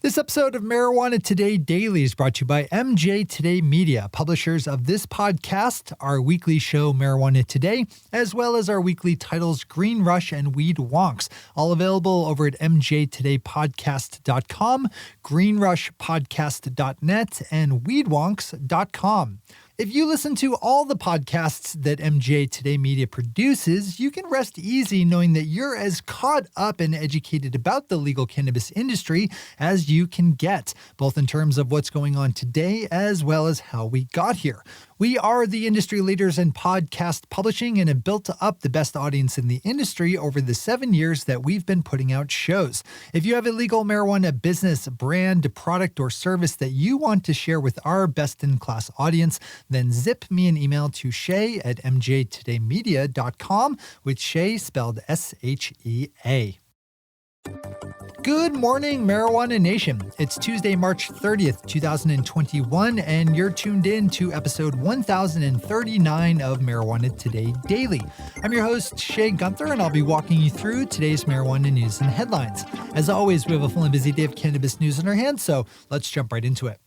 This episode of Marijuana Today Daily is brought to you by MJ Today Media, publishers of this podcast, our weekly show Marijuana Today, as well as our weekly titles Green Rush and Weed Wonks, all available over at mjtodaypodcast.com, greenrushpodcast.net, and weedwonks.com. If you listen to all the podcasts that MJ Today Media produces, you can rest easy knowing that you're as caught up and educated about the legal cannabis industry as you can get, both in terms of what's going on today as well as how we got here. We are the industry leaders in podcast publishing and have built up the best audience in the industry over the 7 years that we've been putting out shows. If you have a legal marijuana business, brand, product, or service that you want to share with our best-in-class audience, then zip me an email to Shay at mjtodaymedia.com, with Shay spelled S-H-E-A. Good morning, Marijuana Nation. It's Tuesday, March 30th, 2021, and you're tuned in to episode 1039 of Marijuana Today Daily. I'm your host, Shay Gunther, and I'll be walking you through today's marijuana news and headlines. As always, we have a full and busy day of cannabis news in our hands, so let's jump right into it.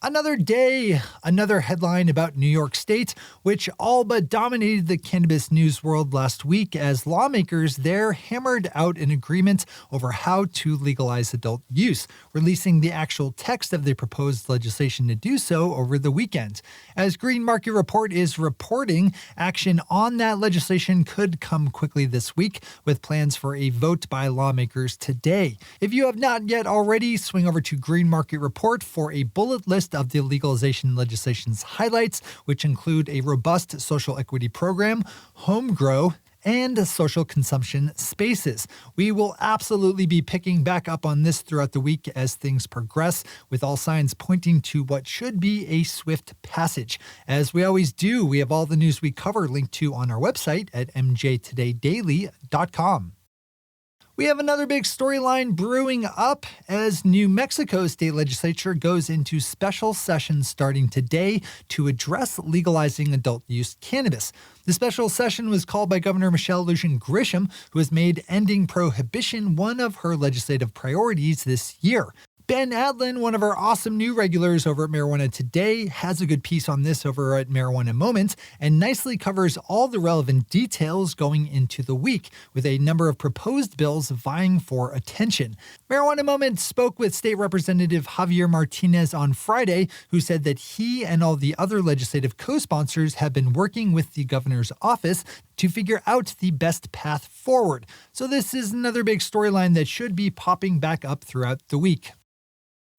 Another day, another headline about New York State, which all but dominated the cannabis news world last week as lawmakers there hammered out an agreement over how to legalize adult use, releasing the actual text of the proposed legislation to do so over the weekend. As Green Market Report is reporting, action on that legislation could come quickly this week, with plans for a vote by lawmakers today. If you have not yet already, swing over to Green Market Report for a bullet list of the legalization legislation's highlights, which include a robust social equity program, home grow, and social consumption spaces. We will absolutely be picking back up on this throughout the week as things progress, with all signs pointing to what should be a swift passage. As we always do, we have all the news we cover linked to on our website at mjtodaydaily.com. We have another big storyline brewing up as New Mexico state legislature goes into special session starting today to address legalizing adult use cannabis. The special session was called by Governor Michelle Lujan Grisham, who has made ending prohibition one of her legislative priorities this year. Ben Adlin, one of our awesome new regulars over at Marijuana Today, has a good piece on this over at Marijuana Moment and nicely covers all the relevant details going into the week, with a number of proposed bills vying for attention. Marijuana Moment spoke with State Representative Javier Martinez on Friday, who said that he and all the other legislative co-sponsors have been working with the governor's office to figure out the best path forward. So this is another big storyline that should be popping back up throughout the week.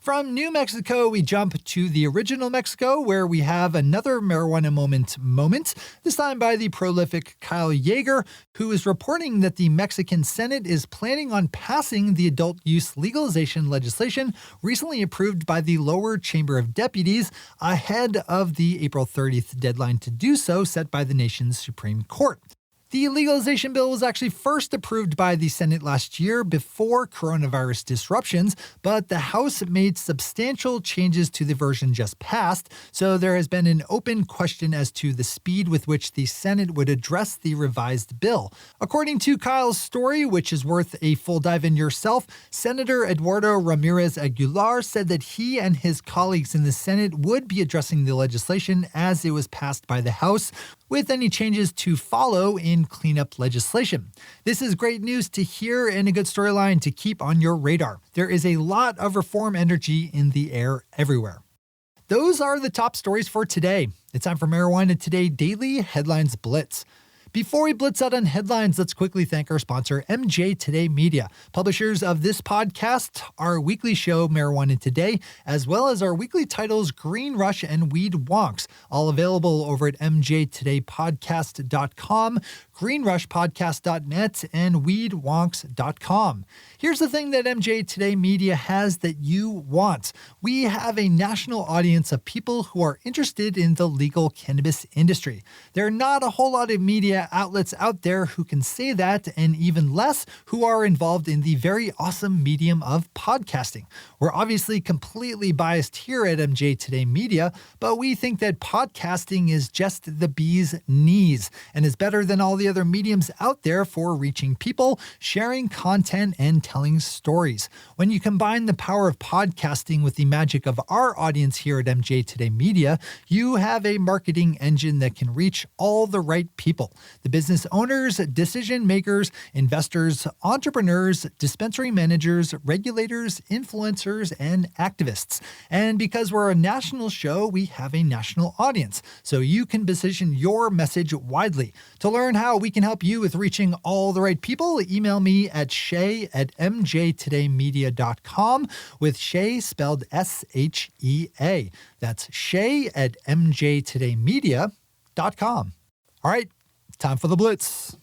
From New Mexico, we jump to the original Mexico, where we have another Marijuana moment, this time by the prolific Kyle Yeager, who is reporting that the Mexican Senate is planning on passing the adult use legalization legislation recently approved by the lower chamber of deputies ahead of the April 30th deadline to do so set by the nation's Supreme Court. The legalization bill was actually first approved by the Senate last year before coronavirus disruptions, but the House made substantial changes to the version just passed, so there has been an open question as to the speed with which the Senate would address the revised bill. According to Kyle's story, which is worth a full dive in yourself, Senator Eduardo Ramirez Aguilar said that he and his colleagues in the Senate would be addressing the legislation as it was passed by the House, with any changes to follow in cleanup legislation. This is great news to hear and a good storyline to keep on your radar. There is a lot of reform energy in the air everywhere. Those are the top stories for today. It's time for Marijuana Today Daily Headlines Blitz. Before we blitz out on headlines, let's quickly thank our sponsor, MJ Today Media, publishers of this podcast, our weekly show, Marijuana Today, as well as our weekly titles, Green Rush and Weed Wonks, all available over at mjtodaypodcast.com, greenrushpodcast.net, and weedwonks.com. Here's the thing that MJ Today Media has that you want. We have a national audience of people who are interested in the legal cannabis industry. There are not a whole lot of media media outlets out there who can say that, and even less who are involved in the very awesome medium of podcasting. We're obviously completely biased here at MJ Today Media, but we think that podcasting is just the bee's knees and is better than all the other mediums out there for reaching people, sharing content, and telling stories. When you combine the power of podcasting with the magic of our audience here at MJ Today Media, you have a marketing engine that can reach all the right people. The business owners, decision makers, investors, entrepreneurs, dispensary managers, regulators, influencers, and activists. And because we're a national show, we have a national audience, so you can position your message widely. To learn how we can help you with reaching all the right people, email me at shay@mjtodaymedia.com, with Shay spelled S-H-E-A. That's shay@mjtodaymedia.com. All right, time for the Blitz.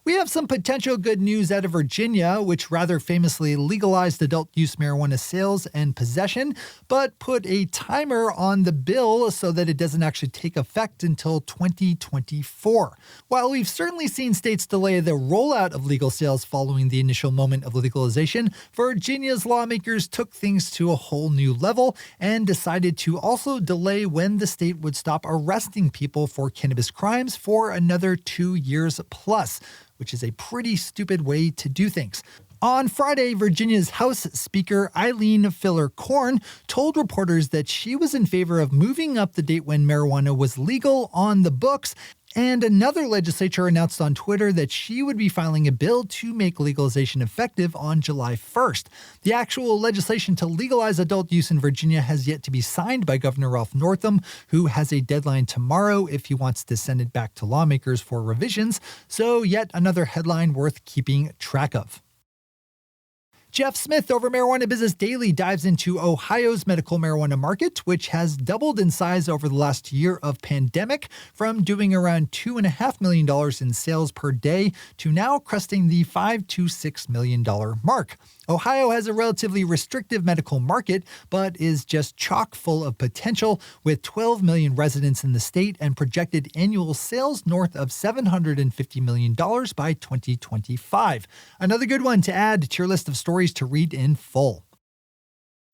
We have some potential good news out of Virginia, which rather famously legalized adult use marijuana sales and possession, but put a timer on the bill so that it doesn't actually take effect until 2024. While we've certainly seen states delay the rollout of legal sales following the initial moment of legalization, Virginia's lawmakers took things to a whole new level and decided to also delay when the state would stop arresting people for cannabis crimes for another 2 years plus, which is a pretty stupid way to do things. On Friday, Virginia's House Speaker Eileen Filler-Corn told reporters that she was in favor of moving up the date when marijuana was legal on the books, and another legislature announced on Twitter that she would be filing a bill to make legalization effective on July 1st. The actual legislation to legalize adult use in Virginia has yet to be signed by Governor Ralph Northam, who has a deadline tomorrow if he wants to send it back to lawmakers for revisions, so yet another headline worth keeping track of. Jeff Smith over Marijuana Business Daily dives into Ohio's medical marijuana market, which has doubled in size over the last year of pandemic, from doing around $2.5 million in sales per day to now cresting the $5 to $6 million mark. Ohio has a relatively restrictive medical market, but is just chock full of potential, with 12 million residents in the state and projected annual sales north of $750 million by 2025. Another good one to add to your list of stories to read in full.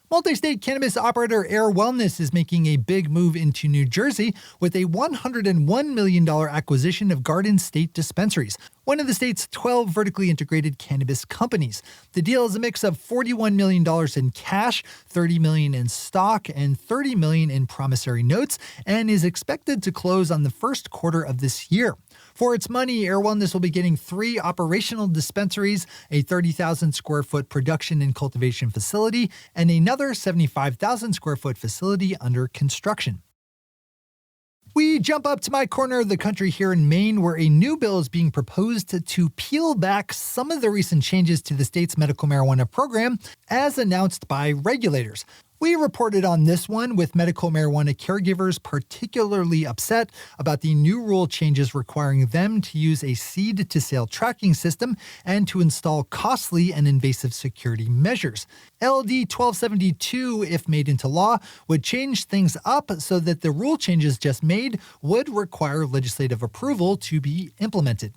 Multi-state cannabis operator Air Wellness is making a big move into New Jersey with a $101 million acquisition of Garden State Dispensaries, one of the state's 12 vertically integrated cannabis companies. The deal is a mix of $41 million in cash, $30 million in stock, and $30 million in promissory notes, and is expected to close on the first quarter of this year. For its money, Air Wellness will be getting 3 operational dispensaries, a 30,000 square foot production and cultivation facility, and another 75,000 square foot facility under construction. We jump up to my corner of the country here in Maine, where a new bill is being proposed to peel back some of the recent changes to the state's medical marijuana program, as announced by regulators. We reported on this one, with medical marijuana caregivers particularly upset about the new rule changes requiring them to use a seed-to-sale tracking system and to install costly and invasive security measures. LD 1272, if made into law, would change things up so that the rule changes just made would require legislative approval to be implemented.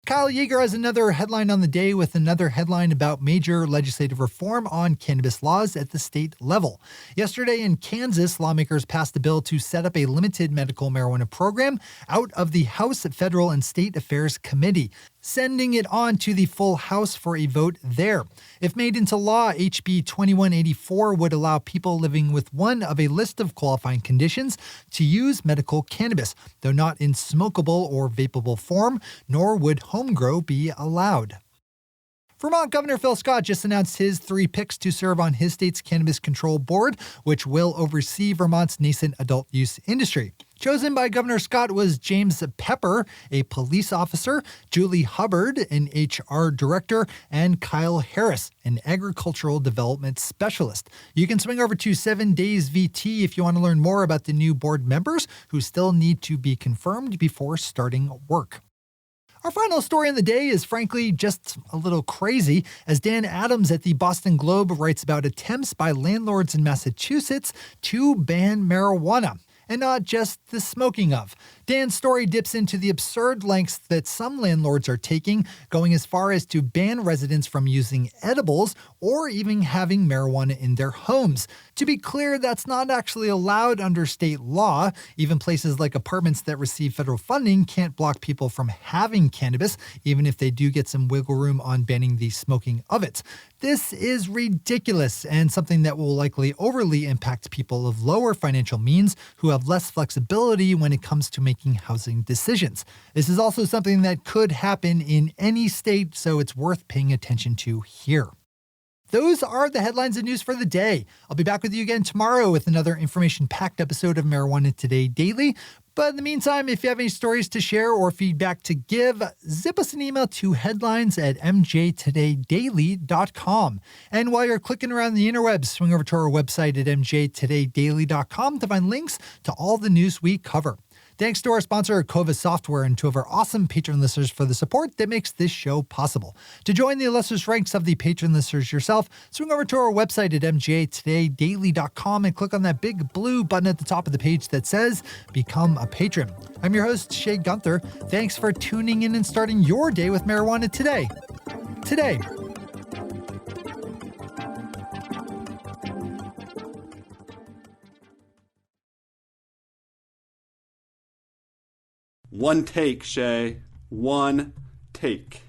Kyle Yeager has another headline on the day, with another headline about major legislative reform on cannabis laws at the state level. Yesterday in Kansas, lawmakers passed a bill to set up a limited medical marijuana program out of the House Federal and State Affairs Committee, sending it on to the full House for a vote there. If made into law, HB 2184 would allow people living with one of a list of qualifying conditions to use medical cannabis, though not in smokable or vapable form, nor would home grow be allowed. Vermont Governor Phil Scott just announced his 3 picks to serve on his state's Cannabis Control Board, which will oversee Vermont's nascent adult use industry. Chosen by Governor Scott was James Pepper, a police officer, Julie Hubbard, an HR director, and Kyle Harris, an agricultural development specialist. You can swing over to 7 Days VT if you want to learn more about the new board members who still need to be confirmed before starting work. Our final story in the day is frankly just a little crazy, as Dan Adams at the Boston Globe writes about attempts by landlords in Massachusetts to ban marijuana, and not just the smoking of. Dan's story dips into the absurd lengths that some landlords are taking, going as far as to ban residents from using edibles or even having marijuana in their homes. To be clear, that's not actually allowed under state law. Even places like apartments that receive federal funding can't block people from having cannabis, even if they do get some wiggle room on banning the smoking of it. This is ridiculous and something that will likely overly impact people of lower financial means who have less flexibility when it comes to making housing decisions. This is also something that could happen in any state, so it's worth paying attention to here. Those are the headlines and news for the day. I'll be back with you again tomorrow with another information-packed episode of Marijuana Today Daily. But in the meantime, if you have any stories to share or feedback to give, zip us an email to headlines@mjtodaydaily.com. And while you're clicking around the interwebs, swing over to our website at mjtodaydaily.com to find links to all the news we cover. Thanks to our sponsor, Cova Software, and two of our awesome patron listeners for the support that makes this show possible. To join the illustrious ranks of the patron listeners yourself, swing over to our website at mjtodaydaily.com and click on that big blue button at the top of the page that says Become a Patron. I'm your host, Shay Gunther. Thanks for tuning in and starting your day with marijuana today. One take, Shay. One take.